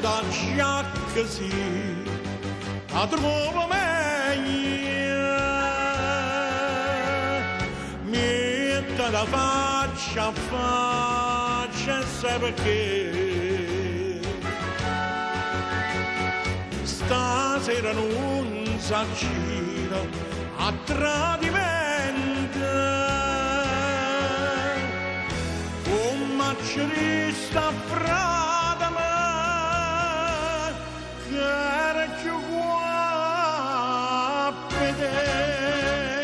da giacca sì, la trovo meglio, metta da faccia a faccia, sai perché? Stasera non s'aggira a tradimento, come ci resta frada me, che era più qua a vedere,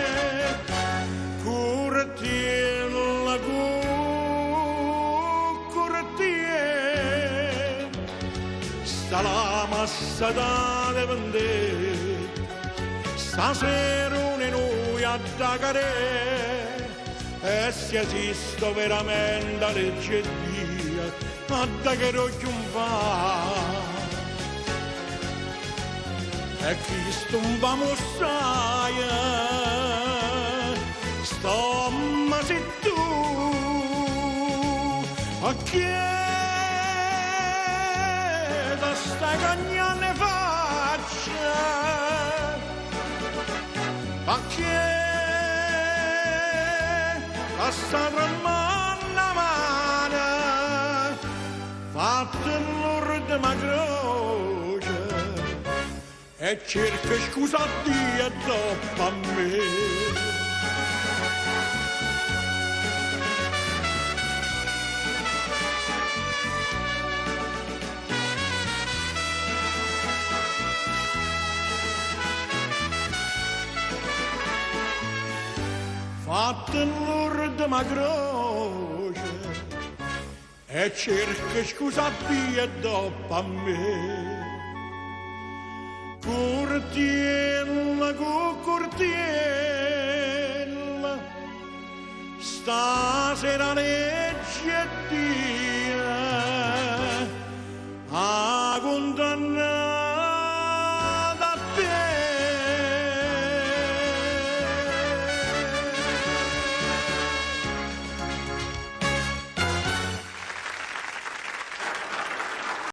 curatiella, curatiella, sta la massa da vendere, stasera noi a Dagare, e se esisto veramente a legge Dio, a Dagare un fa. E Cristo un va mostraia, sto ma se tu, a che da sta cagnane faccia, a che a sta tramanda mano, fatta l'urde ma croce, e cerca scusa a Dio e dopo a me. Fatta l'urde ma croce, e cerca scusa a Dio e dopo a me. Curtiella, curtiella, stasera legge Dio, a condanna